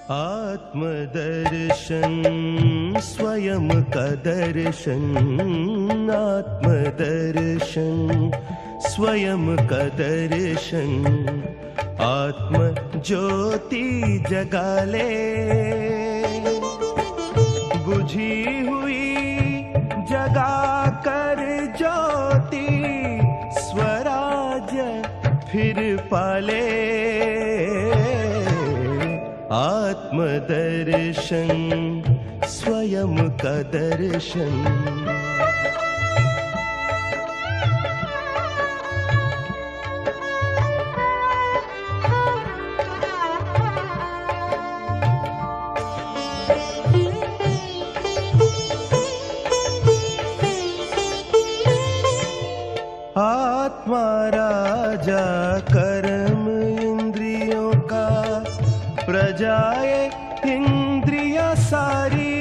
आत्मदर्शन स्वयं का दर्शन, आत्मदर्शन स्वयं का दर्शन, आत्म ज्योति जगा ले, बुझी हुई जगा कर ज्योति, स्वराज्य फिर पाले। आत्मदर्शन स्वयं का दर्शन। आत्मा राजा कर्म इंद्रियों का, प्रजाए इंद्रिया सारी।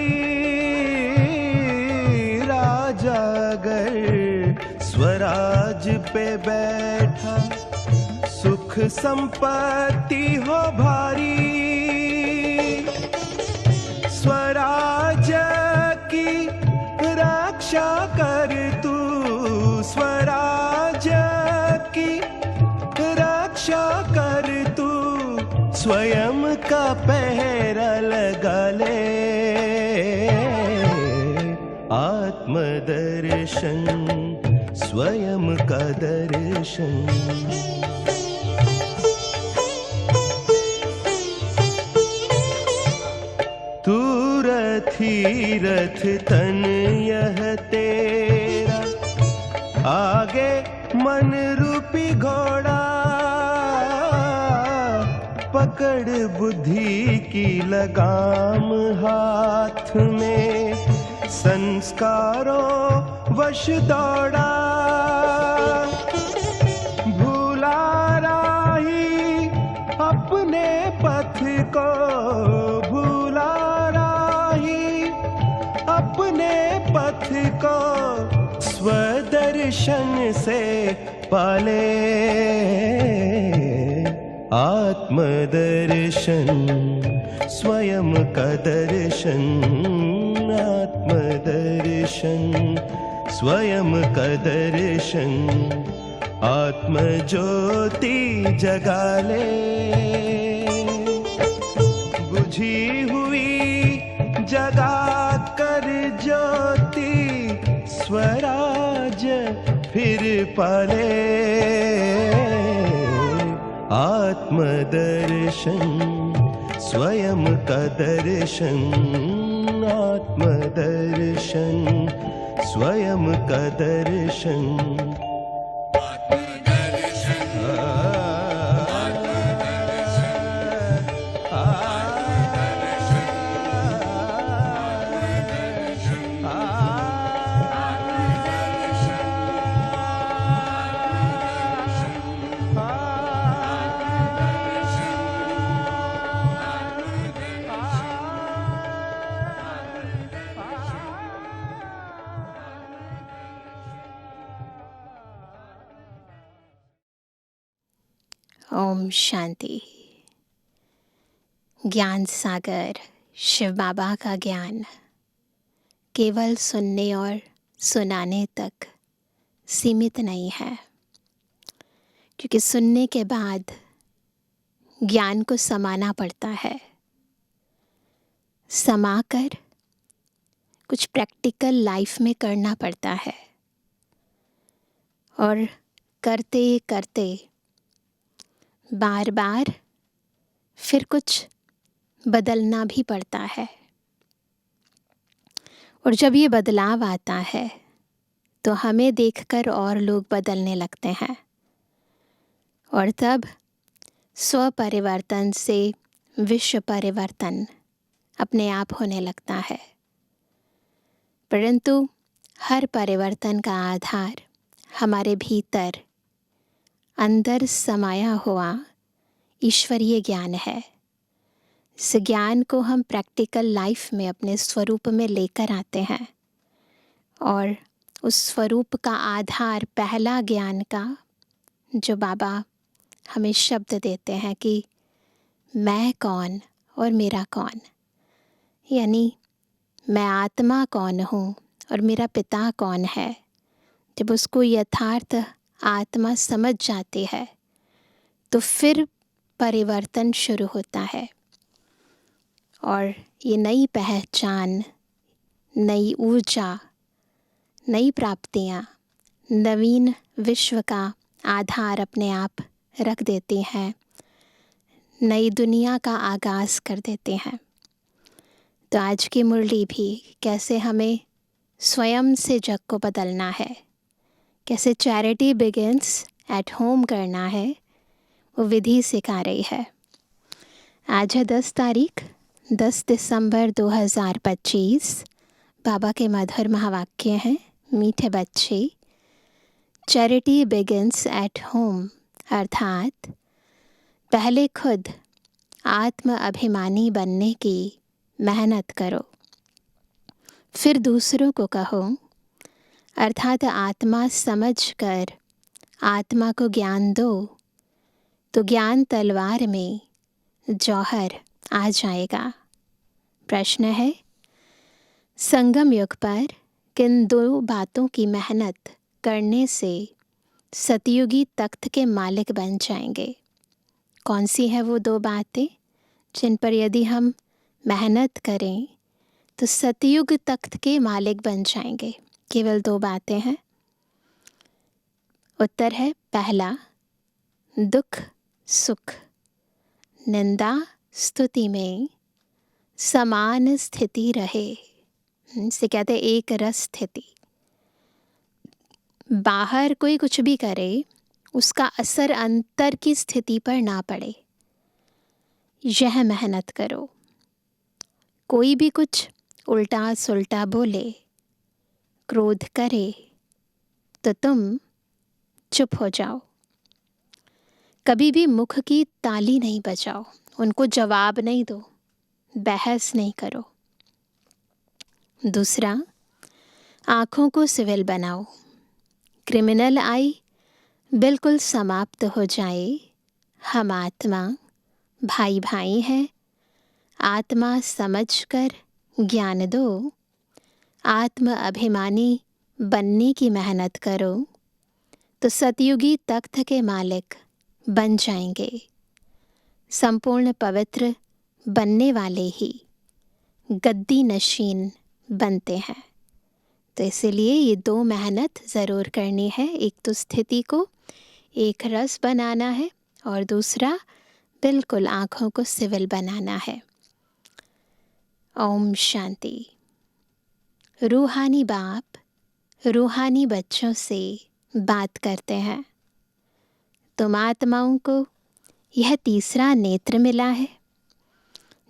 राजा अगर स्वराज पे बैठा, सुख संपत्ति हो भारी। स्वराज की रक्षा कर तू, स्वराज की रक्षा कर तू, स्वयं का पहरा लगा ले। आत्मदर्शन स्वयं का दर्शन। तू रथी रथ तन यह तेरा, आगे मन रूपी घोड़ा, पकड़ बुद्धि की लगाम हाथ में, संस्कारों वश दौड़ा। भूला राही अपने पथ को, भूला राही अपने पथ को, स्वदर्शन से पाले। आत्मदर्शन स्वयं का दर्शन, आत्मदर्शन स्वयं का दर्शन, आत्म ज्योति जगा ले, बुझी हुई जगा कर ज्योति, स्वराज फिर पाले। आत्मदर्शन स्वयं का दर्शन, आत्मदर्शन स्वयं का दर्शन। ओम शांति। ज्ञान सागर शिव बाबा का ज्ञान केवल सुनने और सुनाने तक सीमित नहीं है, क्योंकि सुनने के बाद ज्ञान को समाना पड़ता है। समाकर कुछ प्रैक्टिकल लाइफ में करना पड़ता है, और करते करते बार बार फिर कुछ बदलना भी पड़ता है। और जब ये बदलाव आता है तो हमें देखकर और लोग बदलने लगते हैं, और तब स्व परिवर्तन से विश्व परिवर्तन अपने आप होने लगता है। परंतु हर परिवर्तन का आधार हमारे भीतर अंदर समाया हुआ ईश्वरीय ज्ञान है। इस ज्ञान को हम प्रैक्टिकल लाइफ में अपने स्वरूप में लेकर आते हैं, और उस स्वरूप का आधार पहला ज्ञान का जो बाबा हमें शब्द देते हैं कि मैं कौन और मेरा कौन, यानी मैं आत्मा कौन हूँ और मेरा पिता कौन है। जब उसको यथार्थ आत्मा समझ जाती है तो फिर परिवर्तन शुरू होता है, और ये नई पहचान, नई ऊर्जा, नई प्राप्तियाँ, नवीन विश्व का आधार अपने आप रख देती हैं, नई दुनिया का आगाज़ कर देते हैं। तो आज की मुरली भी कैसे हमें स्वयं से जग को बदलना है, कैसे चैरिटी बिगिंस एट होम करना है, वो विधि सिखा रही है। आज है 10 तारीख, 10 दिसंबर 2025। बाबा के मधुर महावाक्य हैं, मीठे बच्चे। चैरिटी बिगिंस एट होम, अर्थात पहले खुद आत्म अभिमानी बनने की मेहनत करो, फिर दूसरों को कहो, अर्थात आत्मा समझकर आत्मा को ज्ञान दो, तो ज्ञान तलवार में जौहर आ जाएगा। प्रश्न है, संगम युग पर किन 2 बातों की मेहनत करने से सतयुगी तख्त के मालिक बन जाएंगे? कौन सी है वो 2 बातें जिन पर यदि हम मेहनत करें तो सतयुग तख्त के मालिक बन जाएंगे? केवल 2 बातें हैं। उत्तर है, पहला, दुख सुख, निंदा स्तुति में समान स्थिति रहे। इसे कहते हैं एक रस स्थिति। बाहर कोई कुछ भी करे, उसका असर अंतर की स्थिति पर ना पड़े, यह मेहनत करो। कोई भी कुछ उल्टा सुल्टा बोले, क्रोध करे, तो तुम चुप हो जाओ। कभी भी मुख की ताली नहीं बजाओ, उनको जवाब नहीं दो, बहस नहीं करो। दूसरा, आँखों को सिविल बनाओ। क्रिमिनल आई बिल्कुल समाप्त हो जाए। हम आत्मा भाई भाई हैं, आत्मा समझकर ज्ञान दो, आत्म अभिमानी बनने की मेहनत करो, तो सतयुगी तख्त के मालिक बन जाएंगे। संपूर्ण पवित्र बनने वाले ही गद्दी नशीन बनते हैं। तो इसलिए ये 2 मेहनत ज़रूर करनी है। एक तो स्थिति को एक रस बनाना है, और दूसरा बिल्कुल आँखों को सिविल बनाना है। ओम शांति। रूहानी बाप रूहानी बच्चों से बात करते हैं। तुम आत्माओं को यह तीसरा नेत्र मिला है,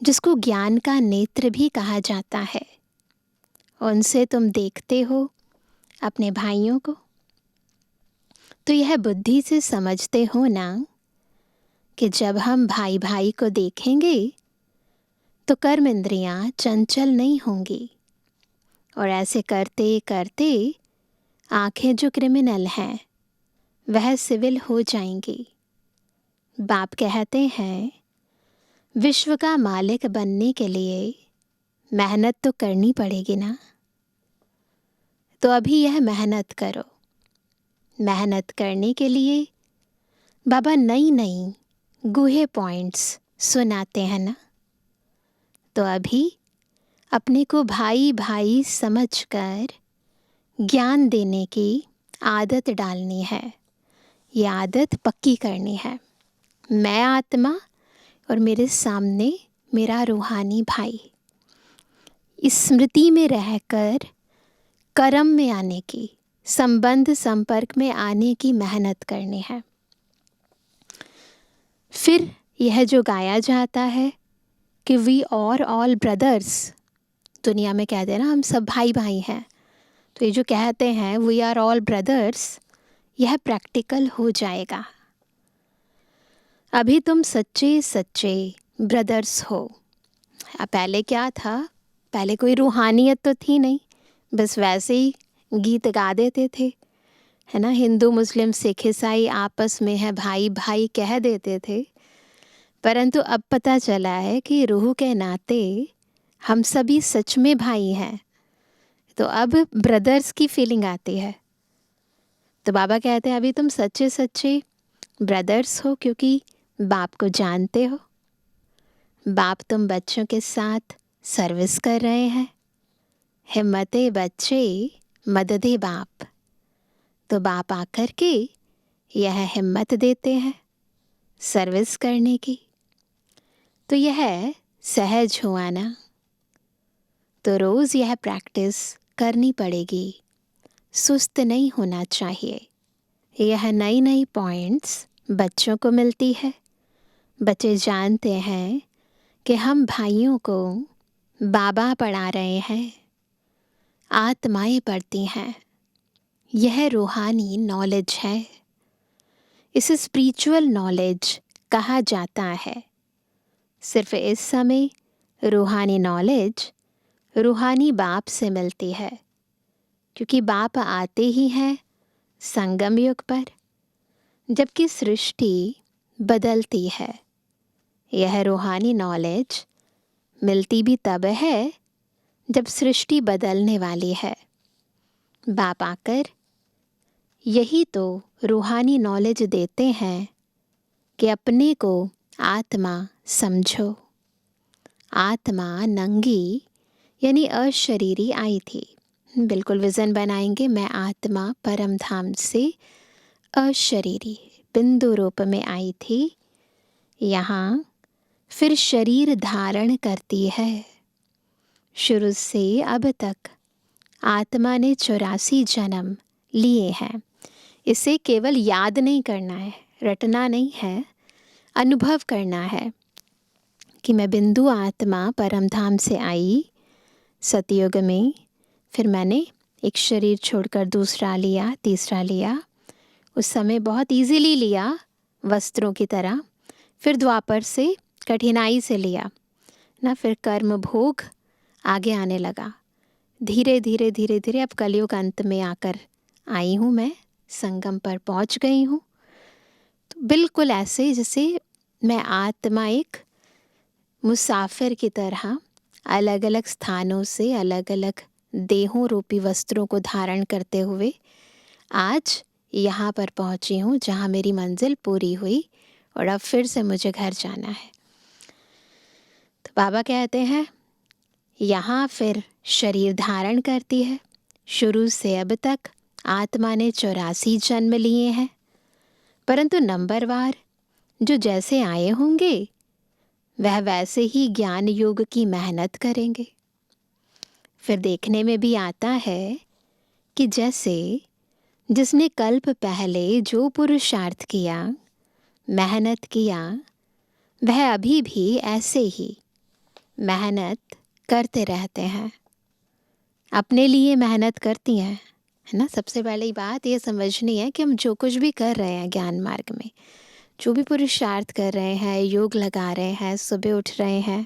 जिसको ज्ञान का नेत्र भी कहा जाता है। उनसे तुम देखते हो अपने भाइयों को, तो यह बुद्धि से समझते हो ना कि जब हम भाई भाई को देखेंगे तो कर्म इंद्रियां चंचल नहीं होंगी, और ऐसे करते करते आंखें जो क्रिमिनल हैं वह सिविल हो जाएंगी। बाप कहते हैं, विश्व का मालिक बनने के लिए मेहनत तो करनी पड़ेगी ना, तो अभी यह मेहनत करो। मेहनत करने के लिए बाबा नई नई गूढ़े पॉइंट्स सुनाते हैं ना, तो अभी अपने को भाई भाई समझकर ज्ञान देने की आदत डालनी है। ये आदत पक्की करनी है। मैं आत्मा और मेरे सामने मेरा रूहानी भाई, इस स्मृति में रहकर कर्म में आने की, संबंध संपर्क में आने की मेहनत करनी है। फिर यह जो गाया जाता है कि वी आर ऑल ब्रदर्स, दुनिया में कहते हैं ना हम सब भाई भाई हैं, तो ये जो कहते हैं वी आर ऑल ब्रदर्स, यह प्रैक्टिकल हो जाएगा। अभी तुम सच्चे सच्चे ब्रदर्स हो। पहले क्या था? पहले कोई रूहानियत तो थी नहीं, बस वैसे ही गीत गा देते थे, है ना। हिंदू मुस्लिम सिख ईसाई आपस में है भाई भाई कह देते थे। परंतु अब पता चला है कि रूह के नाते हम सभी सच में भाई हैं, तो अब ब्रदर्स की फीलिंग आती है। तो बाबा कहते हैं अभी तुम सच्चे सच्चे ब्रदर्स हो, क्योंकि बाप को जानते हो। बाप तुम बच्चों के साथ सर्विस कर रहे हैं। हिम्मते बच्चे मददे बाप। तो बाप आकर के यह हिम्मत देते हैं सर्विस करने की। तो यह सहज हुआ ना, तो रोज़ यह प्रैक्टिस करनी पड़ेगी, सुस्त नहीं होना चाहिए। यह नई नई पॉइंट्स बच्चों को मिलती है। बच्चे जानते हैं कि हम भाइयों को बाबा पढ़ा रहे हैं, आत्माएं पढ़ती हैं। यह रूहानी नॉलेज है, इसे स्पिरिचुअल नॉलेज कहा जाता है। सिर्फ इस समय रूहानी नॉलेज रूहानी बाप से मिलती है, क्योंकि बाप आते ही हैं संगम युग पर, जबकि सृष्टि बदलती है। यह रूहानी नॉलेज मिलती भी तब है जब सृष्टि बदलने वाली है। बाप आकर यही तो रूहानी नॉलेज देते हैं कि अपने को आत्मा समझो। आत्मा नंगी यानी अशरीरी आई थी। बिल्कुल विज़न बनाएंगे, मैं आत्मा परम धाम से अशरीरी बिंदु रूप में आई थी, यहाँ फिर शरीर धारण करती है। शुरू से अब तक आत्मा ने 84 जन्म लिए हैं। इसे केवल याद नहीं करना है, रटना नहीं है, अनुभव करना है कि मैं बिंदु आत्मा परम धाम से आई सतयुग में। फिर मैंने एक शरीर छोड़कर दूसरा लिया, तीसरा लिया। उस समय बहुत इजीली लिया वस्त्रों की तरह। फिर द्वापर से कठिनाई से लिया ना, फिर कर्म भोग आगे आने लगा। धीरे धीरे धीरे धीरे अब कलयुग अंत में आकर आई हूँ, मैं संगम पर पहुँच गई हूँ। तो बिल्कुल ऐसे जैसे मैं आत्मा एक मुसाफिर की तरह अलग अलग स्थानों से अलग अलग देहों रूपी वस्त्रों को धारण करते हुए आज यहाँ पर पहुँची हूँ, जहाँ मेरी मंजिल पूरी हुई और अब फिर से मुझे घर जाना है। तो बाबा कहते हैं यहाँ फिर शरीर धारण करती है। शुरू से अब तक आत्मा ने 84 जन्म लिए हैं, परंतु नंबरवार जो जैसे आए होंगे वह वैसे ही ज्ञान योग की मेहनत करेंगे। फिर देखने में भी आता है कि जैसे जिसने कल्प पहले जो पुरुषार्थ किया, मेहनत किया, वह अभी भी ऐसे ही मेहनत करते रहते हैं, अपने लिए मेहनत करती हैं, है ना। सबसे पहली बात ये समझनी है कि हम जो कुछ भी कर रहे हैं ज्ञान मार्ग में, जो भी पुरुषार्थ कर रहे हैं, योग लगा रहे हैं, सुबह उठ रहे हैं,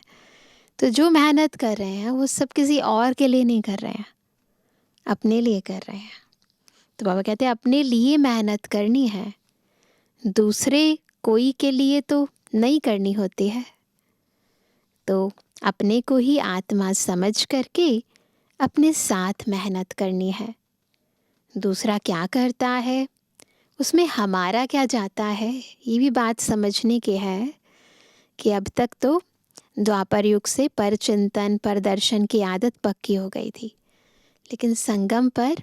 तो जो मेहनत कर रहे हैं वो सब किसी और के लिए नहीं कर रहे हैं, अपने लिए कर रहे हैं। तो बाबा कहते हैं अपने लिए मेहनत करनी है, दूसरे कोई के लिए तो नहीं करनी होती है। तो अपने को ही आत्मा समझ करके अपने साथ मेहनत करनी है। दूसरा क्या करता है उसमें हमारा क्या जाता है, ये भी बात समझने की है कि अब तक तो द्वापर युग से पर चिंतन पर दर्शन की आदत पक्की हो गई थी, लेकिन संगम पर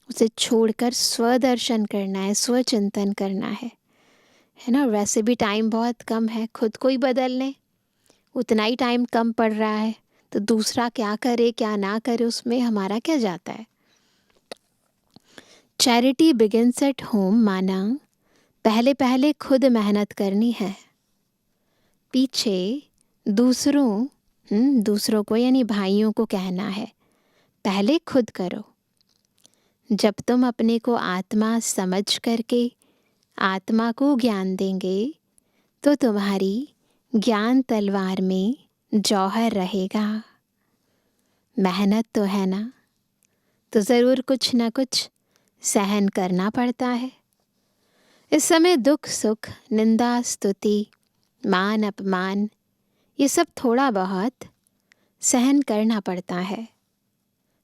उसे छोड़कर स्वदर्शन करना है, स्वचिंतन करना है ना। वैसे भी टाइम बहुत कम है, खुद को ही बदलने उतना ही टाइम कम पड़ रहा है, तो दूसरा क्या करे क्या ना करे उसमें हमारा क्या जाता है। चैरिटी बिगिंस एट होम माना पहले पहले खुद मेहनत करनी है, पीछे दूसरों को यानी भाइयों को कहना है पहले खुद करो। जब तुम अपने को आत्मा समझ करके आत्मा को ज्ञान देंगे तो तुम्हारी ज्ञान तलवार में जौहर रहेगा। मेहनत तो है ना, तो ज़रूर कुछ ना कुछ सहन करना पड़ता है। इस समय दुख सुख निंदा स्तुति मान अपमान, ये सब थोड़ा बहुत सहन करना पड़ता है।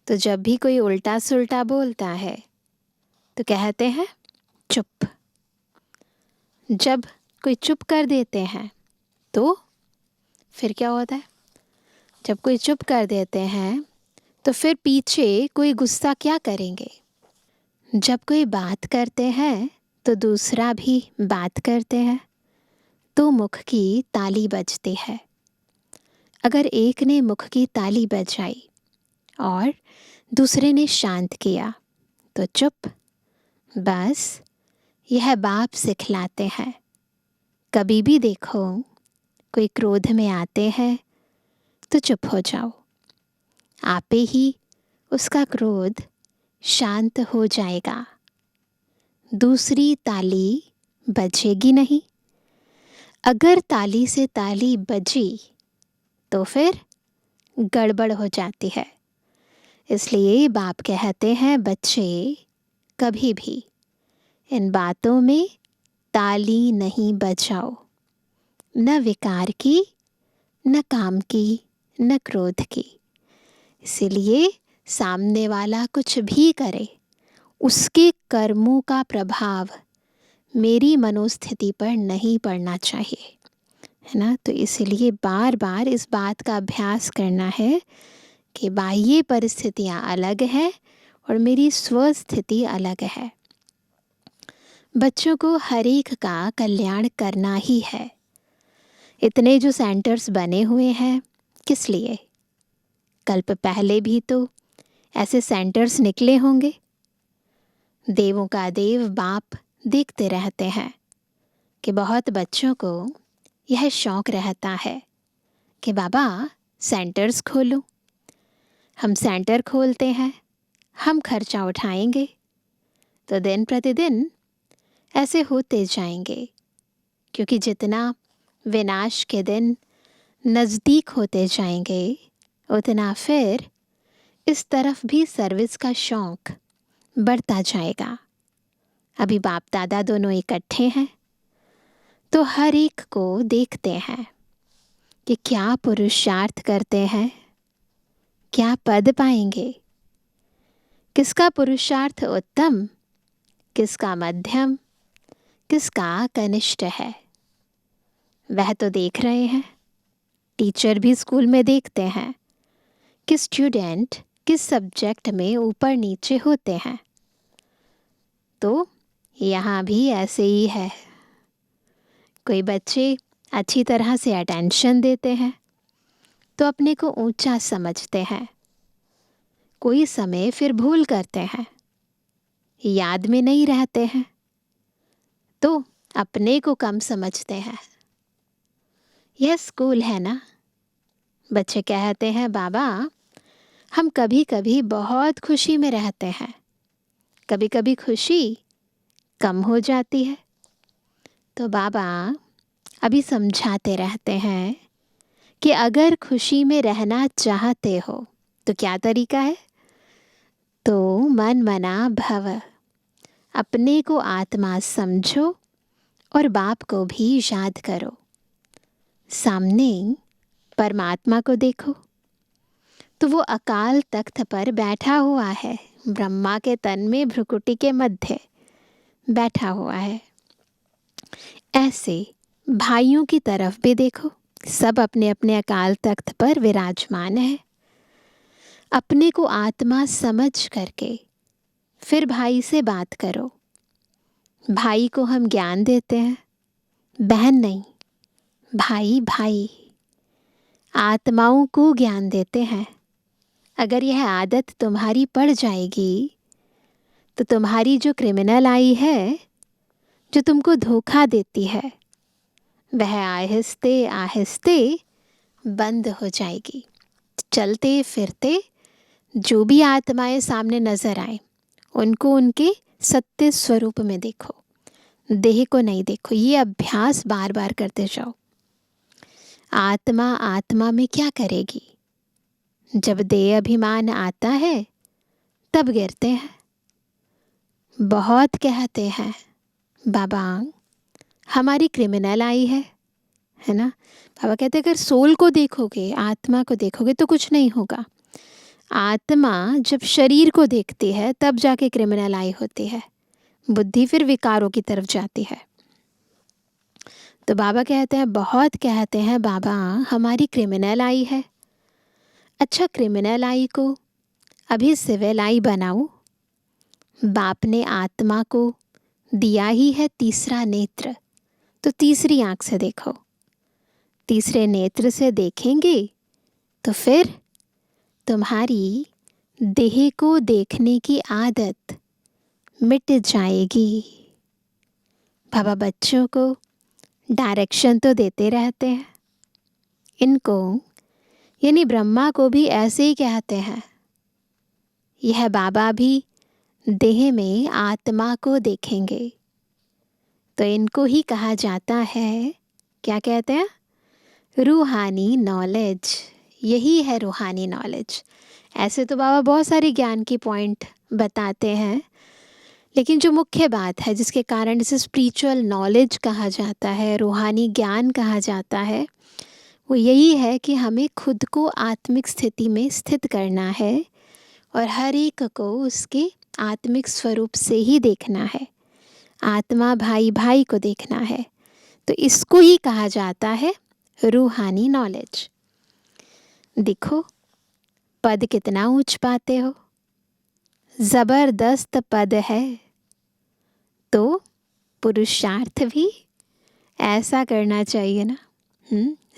तो जब भी कोई उल्टा सुल्टा बोलता है तो कहते हैं चुप। जब कोई चुप कर देते हैं तो फिर क्या होता है? जब कोई चुप कर देते हैं तो फिर पीछे कोई गुस्सा क्या करेंगे? जब कोई बात करते हैं तो दूसरा भी बात करते हैं तो मुख की ताली बजती है। अगर एक ने मुख की ताली बजाई और दूसरे ने शांत किया तो चुप। बस यह बाप सिखलाते हैं। कभी भी देखो कोई क्रोध में आते हैं तो चुप हो जाओ, आपे ही उसका क्रोध शांत हो जाएगा। दूसरी ताली बजेगी नहीं। अगर ताली से ताली बजी तो फिर गड़बड़ हो जाती है। इसलिए बाप कहते हैं बच्चे कभी भी इन बातों में ताली नहीं बजाओ, न विकार की, न काम की, न क्रोध की। इसीलिए सामने वाला कुछ भी करे, उसके कर्मों का प्रभाव मेरी मनोस्थिति पर नहीं पड़ना चाहिए, है ना। तो इसलिए बार बार इस बात का अभ्यास करना है कि बाह्य परिस्थितियाँ अलग है और मेरी स्वस्थिति अलग है। बच्चों को हर एक का कल्याण करना ही है। इतने जो सेंटर्स बने हुए हैं किस लिए? कल्प पहले भी तो ऐसे सेंटर्स निकले होंगे। देवों का देव बाप देखते रहते हैं कि बहुत बच्चों को यह शौक़ रहता है कि बाबा सेंटर्स खोलो। हम सेंटर खोलते हैं, हम खर्चा उठाएंगे तो दिन प्रतिदिन ऐसे होते जाएंगे, क्योंकि जितना विनाश के दिन नज़दीक होते जाएंगे उतना फिर इस तरफ भी सर्विस का शौक़ बढ़ता जाएगा। अभी बाप दादा दोनों इकट्ठे हैं तो हर एक को देखते हैं कि क्या पुरुषार्थ करते हैं, क्या पद पाएंगे, किसका पुरुषार्थ उत्तम, किसका मध्यम, किसका कनिष्ठ है। वह तो देख रहे हैं। टीचर भी स्कूल में देखते हैं कि स्टूडेंट किस सब्जेक्ट में ऊपर नीचे होते हैं। तो यहाँ भी ऐसे ही है। कोई बच्चे अच्छी तरह से अटेंशन देते हैं तो अपने को ऊंचा समझते हैं। कोई समय फिर भूल करते हैं, याद में नहीं रहते हैं तो अपने को कम समझते हैं। यह स्कूल है ना। बच्चे कहते हैं बाबा हम कभी कभी बहुत खुशी में रहते हैं, कभी कभी खुशी कम हो जाती है। तो बाबा अभी समझाते रहते हैं कि अगर खुशी में रहना चाहते हो तो क्या तरीका है? तो मन मना भव, अपने को आत्मा समझो और बाप को भी याद करो। सामने परमात्मा को देखो तो वो अकाल तख्त पर बैठा हुआ है, ब्रह्मा के तन में भ्रुकुटी के मध्य बैठा हुआ है। ऐसे भाइयों की तरफ भी देखो, सब अपने अपने अकाल तख्त पर विराजमान है। अपने को आत्मा समझ करके फिर भाई से बात करो। भाई को हम ज्ञान देते हैं, बहन नहीं, भाई भाई आत्माओं को ज्ञान देते हैं। अगर यह आदत तुम्हारी पड़ जाएगी तो तुम्हारी जो क्रिमिनल आई है, जो तुमको धोखा देती है, वह आहिस्ते आहिस्ते बंद हो जाएगी। चलते फिरते जो भी आत्माएं सामने नजर आए उनको उनके सत्य स्वरूप में देखो, देह को नहीं देखो। ये अभ्यास बार बार करते जाओ। आत्मा आत्मा में क्या करेगी? जब देह अभिमान आता है तब गिरते हैं। बहुत कहते हैं बाबा हमारी क्रिमिनल आई है, है ना। बाबा कहते हैं अगर सोल को देखोगे, आत्मा को देखोगे तो कुछ नहीं होगा। आत्मा जब शरीर को देखती है तब जाके क्रिमिनल आई होती है, बुद्धि फिर विकारों की तरफ जाती है। तो बाबा कहते हैं, बहुत कहते हैं बाबा हमारी क्रिमिनल आई है। अच्छा, क्रिमिनल आई को अभी सिविल आई बनाओ। बाप ने आत्मा को दिया ही है तीसरा नेत्र, तो तीसरी आंख से देखो। तीसरे नेत्र से देखेंगे तो फिर तुम्हारी देह को देखने की आदत मिट जाएगी। बाबा बच्चों को डायरेक्शन तो देते रहते हैं। इनको यानी ब्रह्मा को भी ऐसे ही कहते हैं। यह बाबा भी देह में आत्मा को देखेंगे तो इनको ही कहा जाता है, क्या कहते हैं, रूहानी नॉलेज। यही है रूहानी नॉलेज। ऐसे तो बाबा बहुत सारे ज्ञान की पॉइंट बताते हैं, लेकिन जो मुख्य बात है जिसके कारण इसे स्पिरिचुअल नॉलेज कहा जाता है, रूहानी ज्ञान कहा जाता है, वो यही है कि हमें खुद को आत्मिक स्थिति में स्थित करना है और हर एक को उसके आत्मिक स्वरूप से ही देखना है। आत्मा भाई भाई को देखना है। तो इसको ही कहा जाता है रूहानी नॉलेज। देखो पद कितना ऊंच पाते हो, जबरदस्त पद है। तो पुरुषार्थ भी ऐसा करना चाहिए ना।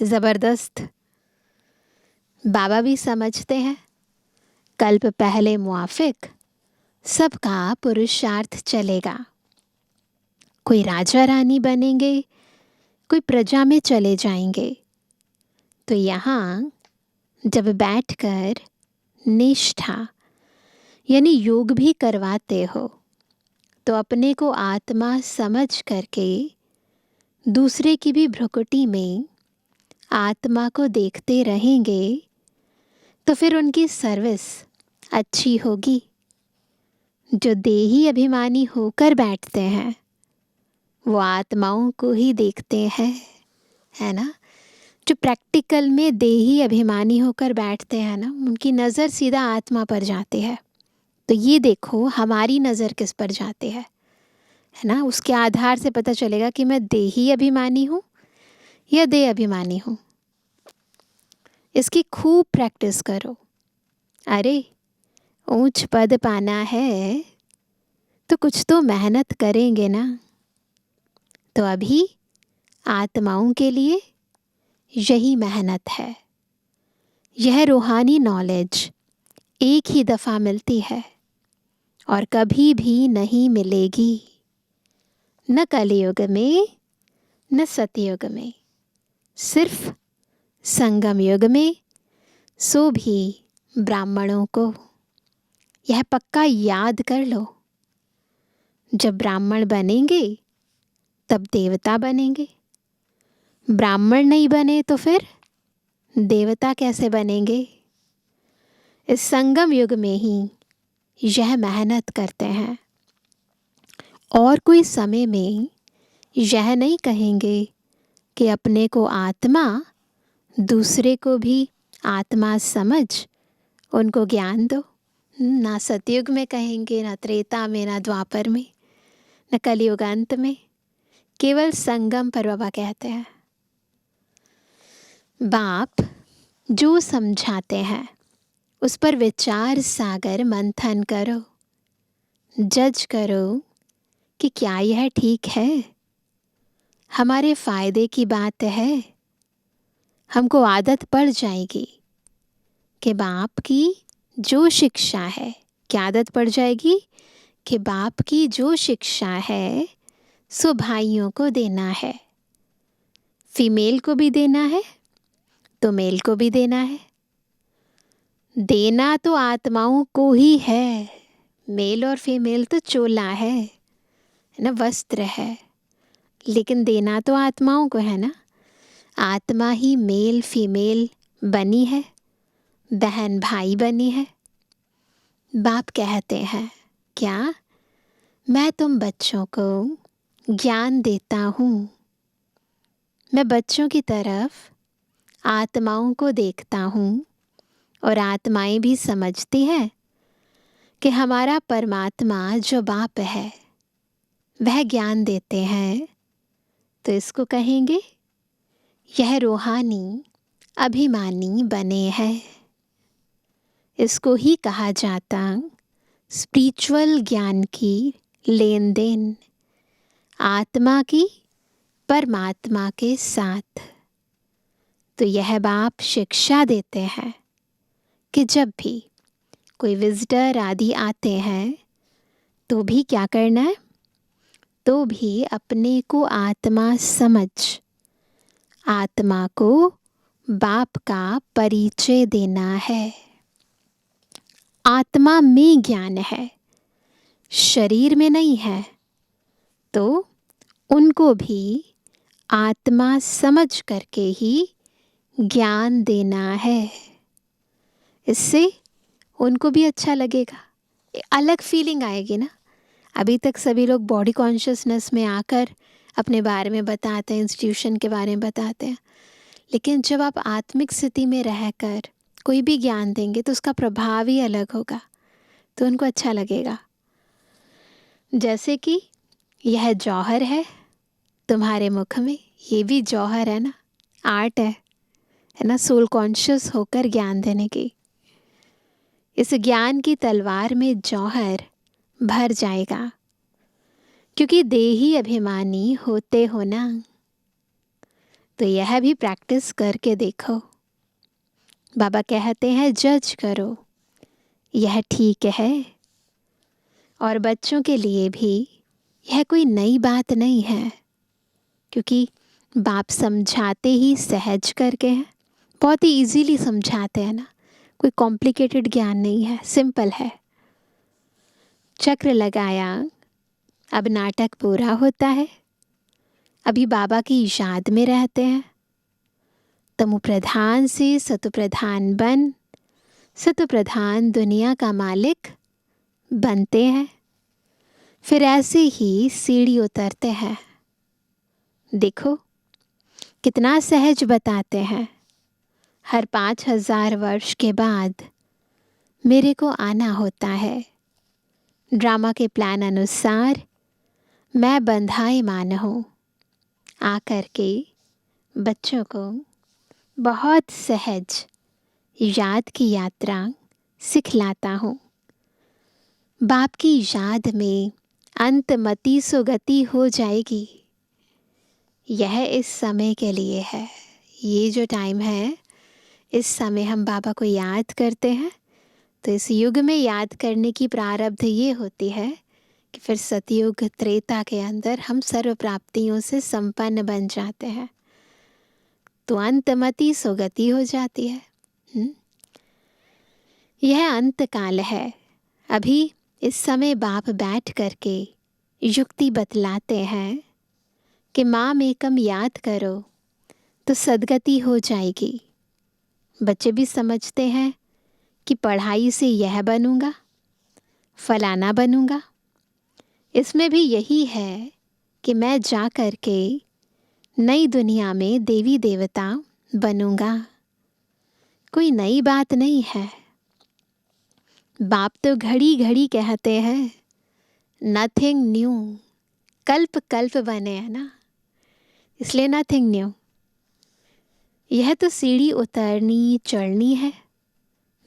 जबरदस्त। बाबा भी समझते हैं कल्प पहले मुआफिक सबका पुरुषार्थ चलेगा। कोई राजा रानी बनेंगे, कोई प्रजा में चले जाएंगे। तो यहाँ जब बैठकर निष्ठा यानी योग भी करवाते हो तो अपने को आत्मा समझ करके दूसरे की भी भ्रुकुटी में आत्मा को देखते रहेंगे तो फिर उनकी सर्विस अच्छी होगी। जो देही अभिमानी होकर बैठते हैं वो आत्माओं को ही देखते हैं, है ना। जो प्रैक्टिकल में देही अभिमानी होकर बैठते हैं ना, उनकी नज़र सीधा आत्मा पर जाती है। तो ये देखो हमारी नज़र किस पर जाती है ना। उसके आधार से पता चलेगा कि मैं देही अभिमानी हूँ या देह अभिमानी हूँ। इसकी खूब प्रैक्टिस करो। अरे ऊंच पद पाना है तो कुछ तो मेहनत करेंगे ना। तो अभी आत्माओं के लिए यही मेहनत है। यह रूहानी नॉलेज एक ही दफ़ा मिलती है और कभी भी नहीं मिलेगी, न कलयुग में न सतयुग में, सिर्फ संगम युग में, सो भी ब्राह्मणों को। यह पक्का याद कर लो। जब ब्राह्मण बनेंगे तब देवता बनेंगे। ब्राह्मण नहीं बने तो फिर देवता कैसे बनेंगे। इस संगम युग में ही यह मेहनत करते हैं। और कोई समय में यह नहीं कहेंगे कि अपने को आत्मा, दूसरे को भी आत्मा समझ उनको ज्ञान दो। ना सतयुग में कहेंगे, ना त्रेता में, ना द्वापर में, न कलयुगांत में। केवल संगम पर बाबा कहते हैं। बाप जो समझाते हैं उस पर विचार सागर मंथन करो, जज करो कि क्या यह ठीक है, हमारे फायदे की बात है। हमको आदत पड़ जाएगी कि बाप की जो शिक्षा है, क्या आदत पड़ जाएगी कि बाप की जो शिक्षा है सो भाइयों को देना है। फीमेल को भी देना है तो मेल को भी देना है। देना तो आत्माओं को ही है। मेल और फीमेल तो चोला है ना, वस्त्र है, लेकिन देना तो आत्माओं को है ना। आत्मा ही मेल फीमेल बनी है, बहन भाई बनी है। बाप कहते हैं क्या, मैं तुम बच्चों को ज्ञान देता हूँ। मैं बच्चों की तरफ आत्माओं को देखता हूँ और आत्माएं भी समझती हैं कि हमारा परमात्मा जो बाप है वह ज्ञान देते हैं, तो इसको कहेंगे यह रूहानी अभिमानी बने हैं। इसको ही कहा जाता स्पिरिचुअल ज्ञान की लेन देन आत्मा की परमात्मा के साथ। तो यह बाप शिक्षा देते हैं कि जब भी कोई विजिटर आदि आते हैं तो भी क्या करना है, तो भी अपने को आत्मा समझ आत्मा को बाप का परिचय देना है। आत्मा में ज्ञान है, शरीर में नहीं है, तो उनको भी आत्मा समझ करके ही ज्ञान देना है। इससे उनको भी अच्छा लगेगा, अलग फीलिंग आएगी ना। अभी तक सभी लोग बॉडी कॉन्शियसनेस में आकर अपने बारे में बताते हैं, इंस्टीट्यूशन के बारे में बताते हैं, लेकिन जब आप आत्मिक स्थिति में रहकर कोई भी ज्ञान देंगे तो उसका प्रभाव ही अलग होगा, तो उनको अच्छा लगेगा। जैसे कि यह जौहर है तुम्हारे मुख में, ये भी जौहर है ना, आर्ट है ना, सोल कॉन्शियस होकर ज्ञान देने की। इस ज्ञान की तलवार में जौहर भर जाएगा, क्योंकि देही अभिमानी होते हो ना। तो यह भी प्रैक्टिस करके देखो। बाबा कहते हैं जज करो, यह ठीक है। और बच्चों के लिए भी यह कोई नई बात नहीं है, क्योंकि बाप समझाते ही सहज करके हैं, बहुत ही इजीली समझाते हैं ना, कोई कॉम्प्लिकेटेड ज्ञान नहीं है, सिंपल है। चक्र लगाया, अब नाटक पूरा होता है। अभी बाबा की याद में रहते हैं। तमो प्रधान से सतो प्रधान बन, सतो प्रधान दुनिया का मालिक बनते हैं। फिर ऐसे ही सीढ़ी उतरते हैं। देखो कितना सहज बताते हैं। हर 5000 वर्ष के बाद मेरे को आना होता है। ड्रामा के प्लान अनुसार मैं बंधायमान हूँ। आकर के बच्चों को बहुत सहज याद की यात्रा सिखलाता हूँ। बाप की याद में अंतमति सुगति हो जाएगी। यह इस समय के लिए है। ये जो टाइम है, इस समय हम बाबा को याद करते हैं, तो इस युग में याद करने की प्रारब्ध ये होती है कि फिर सतयुग त्रेता के अंदर हम सर्व प्राप्तियों से संपन्न बन जाते हैं, तो अंतमति सुगति हो जाती है। यह अंत काल है। अभी इस समय बाप बैठ करके युक्ति बतलाते हैं कि माम एकम याद करो तो सदगति हो जाएगी। बच्चे भी समझते हैं कि पढ़ाई से यह बनूंगा, फलाना बनूंगा। इसमें भी यही है कि मैं जा कर के नई दुनिया में देवी देवता बनूंगा। कोई नई बात नहीं है। बाप तो घड़ी घड़ी कहते हैं नथिंग न्यू, कल्प कल्प बने हैं ना, इसलिए नथिंग न्यू। यह तो सीढ़ी उतरनी चढ़नी है।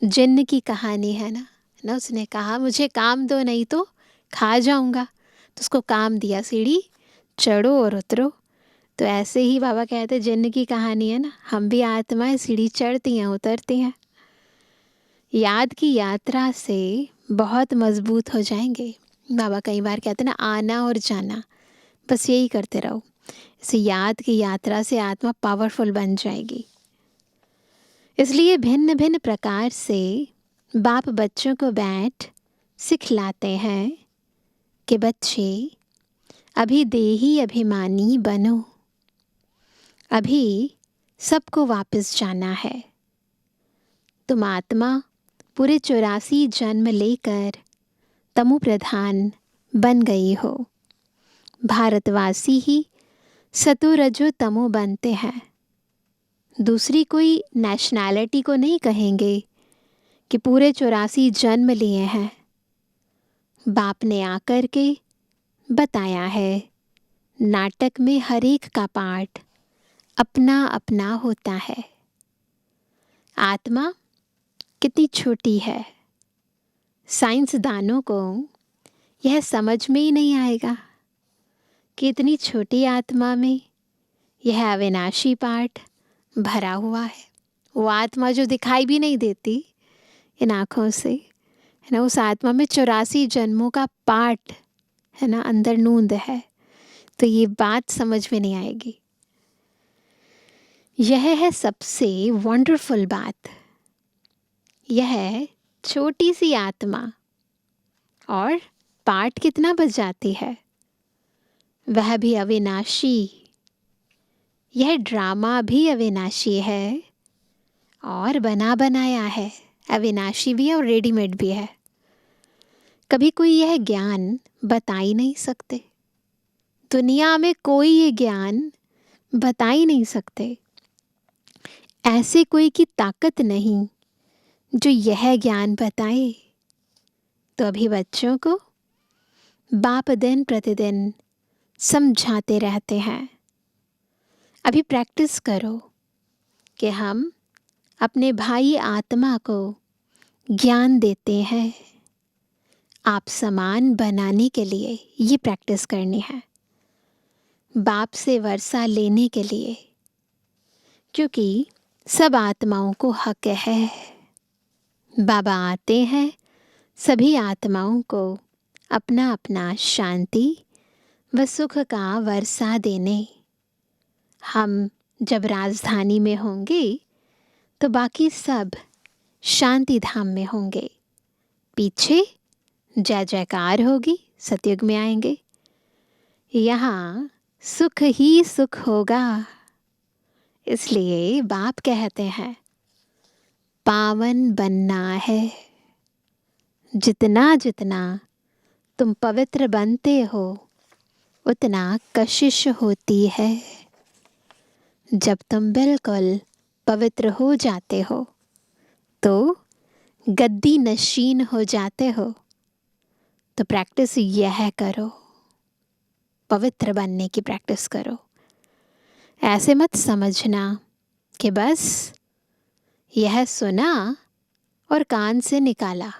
जिन्न की कहानी है ना, उसने कहा मुझे काम दो नहीं तो खा जाऊंगा, तो उसको काम दिया, सीढ़ी चढ़ो और उतरो। तो ऐसे ही बाबा कहते जिन्न की कहानी है ना, हम भी आत्माएं सीढ़ी चढ़ती हैं उतरती हैं। याद की यात्रा से बहुत मजबूत हो जाएंगे। बाबा कई बार कहते हैं ना, आना और जाना, बस यही करते रहो। इस याद की यात्रा से आत्मा पावरफुल बन जाएगी। इसलिए भिन्न भिन्न प्रकार से बाप बच्चों को बैठ सिखलाते हैं कि बच्चे अभी देही अभिमानी बनो। अभी सबको वापस जाना है। तुम आत्मा पूरे 84 जन्म लेकर तमो प्रधान बन गई हो। भारतवासी ही सतो रजो तमो बनते हैं। दूसरी कोई नेशनैलिटी को नहीं कहेंगे कि पूरे 84 जन्म लिए हैं। बाप ने आकर के बताया है, नाटक में हर एक का पार्ट अपना अपना होता है। आत्मा कितनी छोटी है, साइंसदानों को यह समझ में ही नहीं आएगा कि इतनी छोटी आत्मा में यह अविनाशी पार्ट भरा हुआ है। वो आत्मा जो दिखाई भी नहीं देती इन आँखों से, है ना, उस आत्मा में 84 जन्मों का पार्ट, है ना, अंदर नूंद है। तो ये बात समझ में नहीं आएगी। यह है सबसे वंडरफुल बात। यह छोटी सी आत्मा और पार्ट कितना बच जाती है, वह भी अविनाशी। यह ड्रामा भी अविनाशी है और बना बनाया है, अविनाशी भी है और रेडीमेड भी है। कभी कोई यह ज्ञान बता ही नहीं सकते, दुनिया में कोई ये ज्ञान बता ही नहीं सकते। ऐसे कोई की ताकत नहीं जो यह ज्ञान बताए। तो अभी बच्चों को बाप दिन प्रतिदिन समझाते रहते हैं। अभी प्रैक्टिस करो कि हम अपने भाई आत्मा को ज्ञान देते हैं। आप समान बनाने के लिए ये प्रैक्टिस करनी है, बाप से वर्षा लेने के लिए, क्योंकि सब आत्माओं को हक है। बाबा आते हैं सभी आत्माओं को अपना अपना शांति व सुख का वर्षा देने। हम जब राजधानी में होंगे तो बाकी सब शांति धाम में होंगे। पीछे जय जयकार होगी, सतयुग में आएंगे। यहाँ सुख ही सुख होगा। इसलिए बाप कहते हैं पावन बनना है। जितना जितना तुम पवित्र बनते हो उतना कशिश होती है। जब तुम बिल्कुल पवित्र हो जाते हो तो गद्दी नशीन हो जाते हो। तो प्रैक्टिस यह करो, पवित्र बनने की प्रैक्टिस करो। ऐसे मत समझना कि बस यह सुना और कान से निकाला,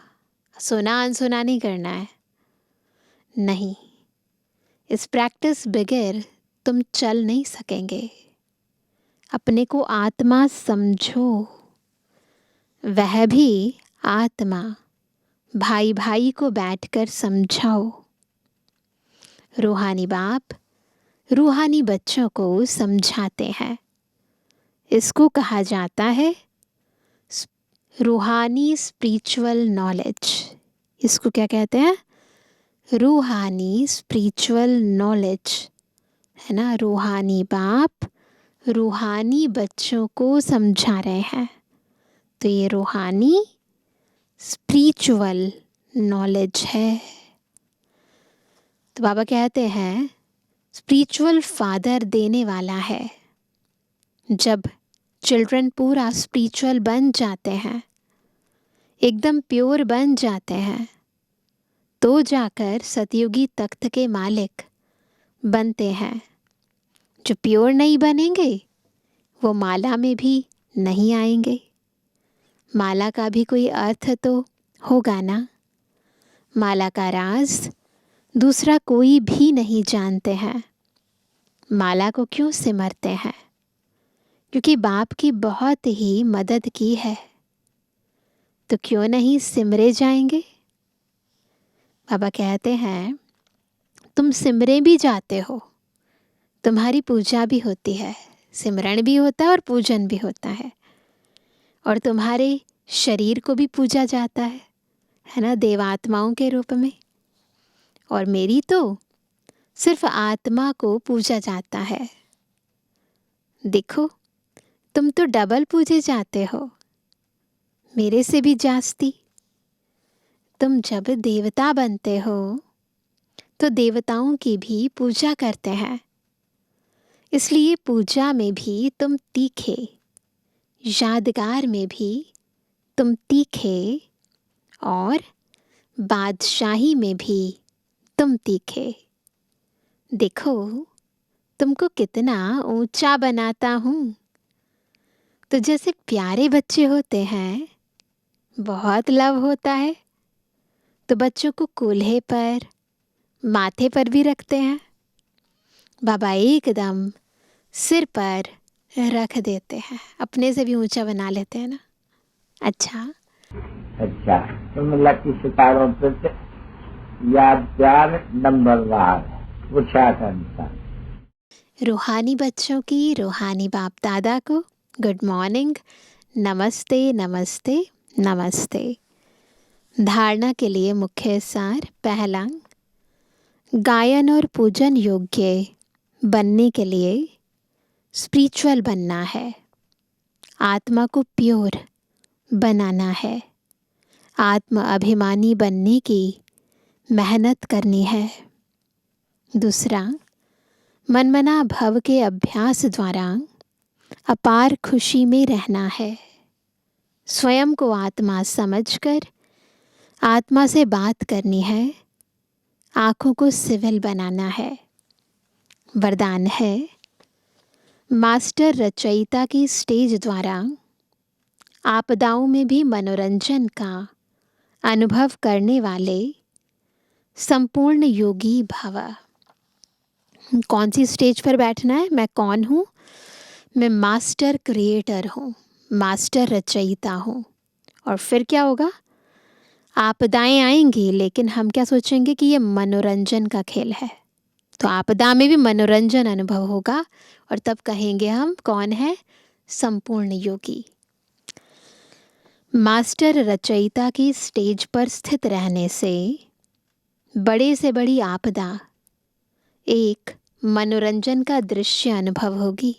सुना अनसुना नहीं करना है। नहीं, इस प्रैक्टिस बगैर तुम चल नहीं सकेंगे। अपने को आत्मा समझो, वह भी आत्मा। भाई भाई को बैठकर समझाओ। रूहानी बाप रूहानी बच्चों को समझाते हैं। इसको कहा जाता है रूहानी स्पिरिचुअल नॉलेज। इसको क्या कहते हैं? रूहानी स्पिरिचुअल नॉलेज, है ना। रूहानी बाप रूहानी बच्चों को समझा रहे हैं। तो ये रूहानी स्पिरिचुअल नॉलेज है। तो बाबा कहते हैं स्पिरिचुअल फादर देने वाला है। जब चिल्ड्रन पूरा स्पिरिचुअल बन जाते हैं, एकदम प्योर बन जाते हैं, तो जाकर सतयुगी तख्त के मालिक बनते हैं। जो प्योर नहीं बनेंगे वो माला में भी नहीं आएंगे। माला का भी कोई अर्थ तो होगा ना। माला का राज दूसरा कोई भी नहीं जानते हैं। माला को क्यों सिमरते हैं? क्योंकि बाप की बहुत ही मदद की है। तो क्यों नहीं सिमरे जाएंगे? बाबा कहते हैं तुम सिमरे भी जाते हो, तुम्हारी पूजा भी होती है, सिमरण भी होता है और पूजन भी होता है। और तुम्हारे शरीर को भी पूजा जाता है ना, देवात्माओं के रूप में। और मेरी तो सिर्फ आत्मा को पूजा जाता है। देखो, तुम तो डबल पूजे जाते हो, मेरे से भी जास्ती। तुम जब देवता बनते हो तो देवताओं की भी पूजा करते हैं। इसलिए पूजा में भी तुम तीखे, यादगार में भी तुम तीखे, और बादशाही में भी तुम तीखे। देखो तुमको कितना ऊंचा बनाता हूँ। तो जैसे प्यारे बच्चे होते हैं, बहुत लव होता है, तो बच्चों को कूल्हे पर, माथे पर भी रखते हैं। बाबा एकदम सिर पर रख देते हैं, अपने से भी ऊंचा बना लेते हैं ना। अच्छा, तुम लकी सितारों पे याद प्यार नंबरवार पूछा था। रूहानी बच्चों की रूहानी बाप दादा को गुड मॉर्निंग, नमस्ते नमस्ते नमस्ते। धारणा के लिए मुख्य सार। पहला, गायन और पूजन योग्य बनने के लिए स्पिरिचुअल बनना है, आत्मा को प्योर बनाना है, आत्म अभिमानी बनने की मेहनत करनी है। दूसरा, मनमना भव के अभ्यास द्वारा अपार खुशी में रहना है, स्वयं को आत्मा समझकर आत्मा से बात करनी है, आँखों को सिविल बनाना है। वरदान है, मास्टर रचयिता की स्टेज द्वारा आपदाओं में भी मनोरंजन का अनुभव करने वाले संपूर्ण योगी भव। कौन सी स्टेज पर बैठना है? मैं कौन हूँ? मैं मास्टर क्रिएटर हूँ, मास्टर रचयिता हूँ। और फिर क्या होगा? आपदाएं आएंगी, लेकिन हम क्या सोचेंगे कि ये मनोरंजन का खेल है। तो आपदा में भी मनोरंजन अनुभव होगा, और तब कहेंगे हम कौन है? संपूर्ण योगी। मास्टर रचयिता की स्टेज पर स्थित रहने से बड़े से बड़ी आपदा एक मनोरंजन का दृश्य अनुभव होगी।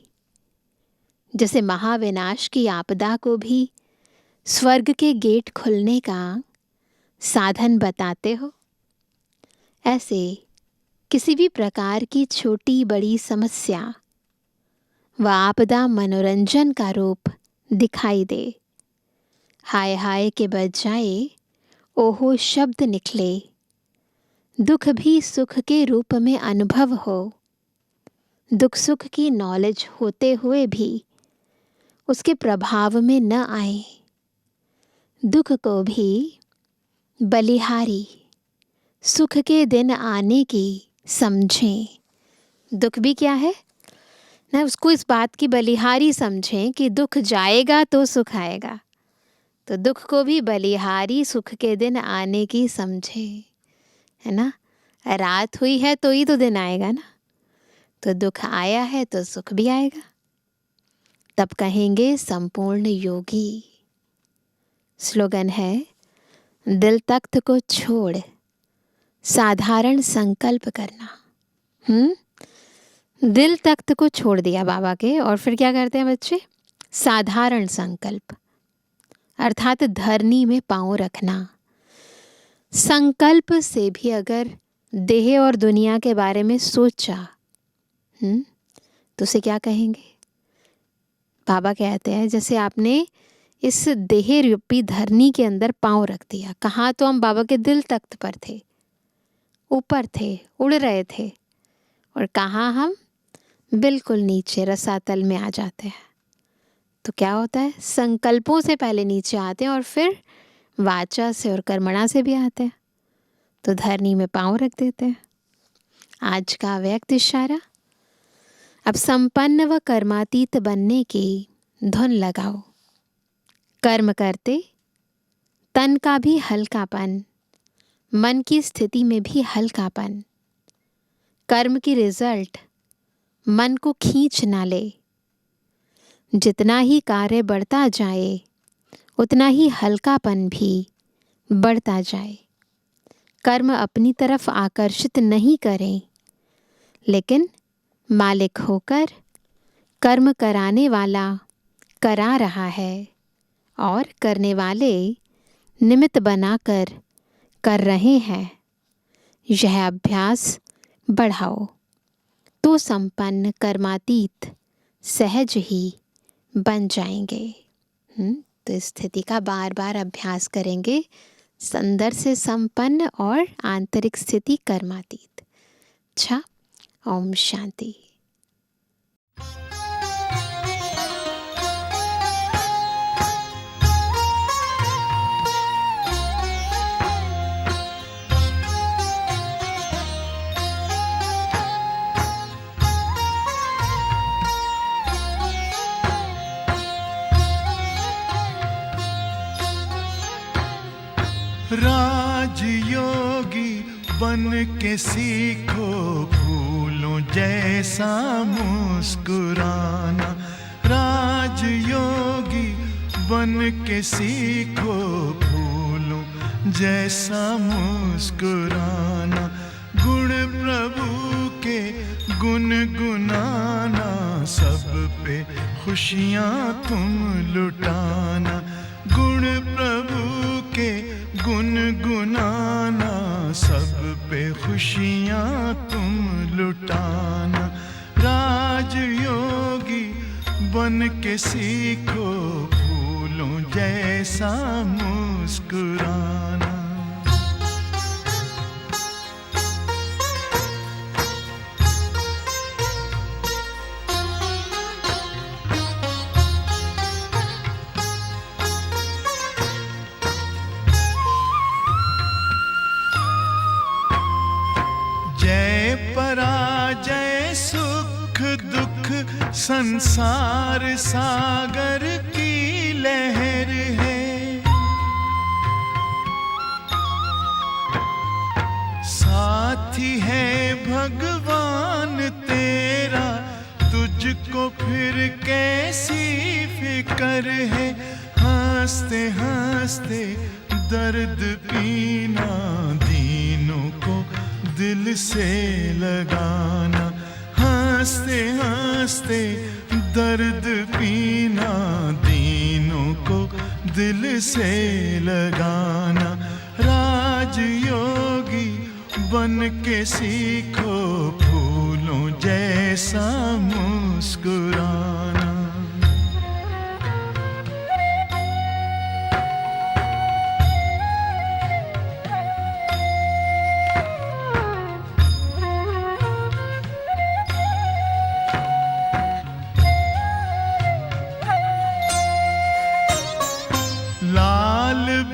जैसे महाविनाश की आपदा को भी स्वर्ग के गेट खुलने का साधन बताते हो, ऐसे किसी भी प्रकार की छोटी बड़ी समस्या व आपदा मनोरंजन का रूप दिखाई दे, हाय हाय के बजाय ओहो शब्द निकले, दुख भी सुख के रूप में अनुभव हो, दुख सुख की नॉलेज होते हुए भी उसके प्रभाव में न आए, दुख को भी बलिहारी सुख के दिन आने की समझें। दुख भी क्या है ना, उसको इस बात की बलिहारी समझें कि दुख जाएगा तो सुख आएगा। तो दुख को भी बलिहारी सुख के दिन आने की समझें, है ना। रात हुई है तो ही तो दिन आएगा ना, तो दुख आया है तो सुख भी आएगा। तब कहेंगे संपूर्ण योगी। स्लोगन है, दिल तख्त को छोड़ साधारण संकल्प करना। दिल तख्त को छोड़ दिया बाबा के, और फिर क्या करते हैं बच्चे? साधारण संकल्प, अर्थात धरनी में पांव रखना। संकल्प से भी अगर देह और दुनिया के बारे में सोचा तो उसे क्या कहेंगे? बाबा कहते हैं जैसे आपने इस देह रूपी धरनी के अंदर पांव रख दिया। कहाँ? तो हम बाबा के दिल तख्त पर थे, ऊपर थे, उड़ रहे थे। और कहाँ हम? बिल्कुल नीचे रसातल में आ जाते हैं। तो क्या होता है? संकल्पों से पहले नीचे आते हैं और फिर वाचा से और कर्मणा से भी आते हैं। तो धरनी में पांव रख देते हैं। आज का व्यक्त इशारा, अब संपन्न व कर्मातीत बनने की धुन लगाओ। कर्म करते तन का भी हल्कापन, मन की स्थिति में भी हल्कापन। कर्म की रिजल्ट मन को खींच ना ले। जितना ही कार्य बढ़ता जाए उतना ही हल्कापन भी बढ़ता जाए। कर्म अपनी तरफ आकर्षित नहीं करें, लेकिन मालिक होकर कर्म कराने वाला करा रहा है, और करने वाले निमित्त बनाकर कर रहे हैं। यह अभ्यास बढ़ाओ। तो संपन्न कर्मातीत सहज ही बन जाएंगे। तो इस स्थिति का बार बार अभ्यास करेंगे, संदर से संपन्न और आंतरिक स्थिति कर्मातीत। अच्छा, ओम शांति। राजयोगी बन के सीखो फूलों जैसा मुस्कुराना। राजयोगी बन के सीखो फूलों जैसा मुस्कुराना। गुण प्रभु के गुनगुनाना, सब पे खुशियाँ तुम लुटाना। गुण प्रभु के गुनगुनाना, सब पे खुशियाँ तुम लुटाना। राजयोगी बन के सीखो फूलों जैसा मुस्कुराना। पराजय सुख दुख संसार सागर की लहर है। साथी है भगवान तेरा, तुझको फिर कैसी फिकर है। हंसते हंसते दर्द पीना, दीनों को दिल से लगाना। हंसते हंसते दर्द पीना, दीनों को दिल से लगाना। राजयोगी बन के सीखो फूलों जैसा मुस्कुराना।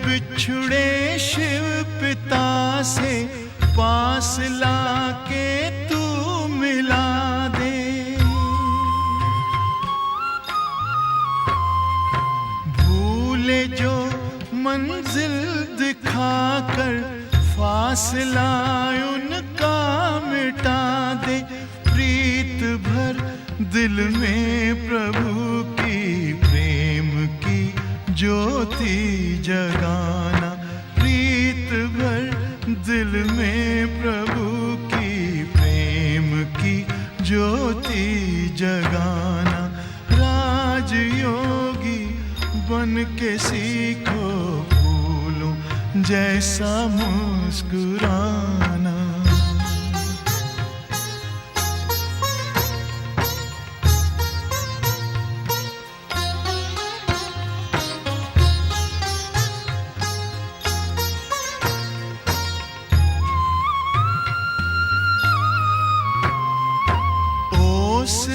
बिछुड़े शिव पिता से पास लाके तू मिला दे। भूले जो मंजिल दिखाकर, फासला उनका मिटा दे। प्रीत भर दिल में प्रभु की, प्रेम की ज्योति जगाना। प्रीत भर दिल में प्रभु की, प्रेम की ज्योति जगाना। राजयोगी बन के सीखो फूलों जैसा मुस्कुराना।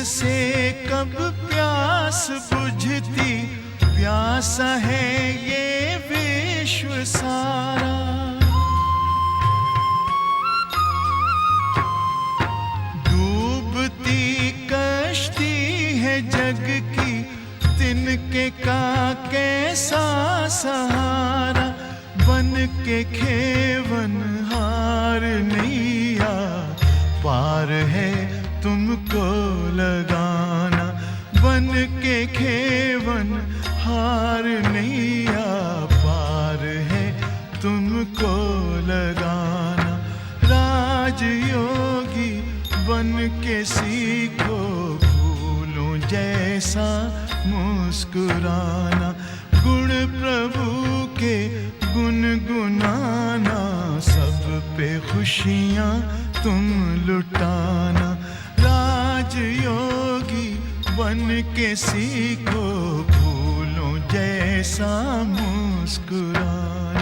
से कब प्यास बुझती, प्यासा है ये विश्व सारा। डूबती कश्ती है जग की, तिनके का कैसा सहारा। बन के खेवन हार नैया, पार है तुमको लगाना। बन के खेवन हार नैया, पार है तुमको लगाना। राजयोगी बन के सीखो फूलों जैसा मुस्कुराना। गुण प्रभु के गुनगुनाना, सब पे खुशियाँ तुम लुटाना। राजयोगी बन के सीखो, फूलों जैसा मुस्कुराना।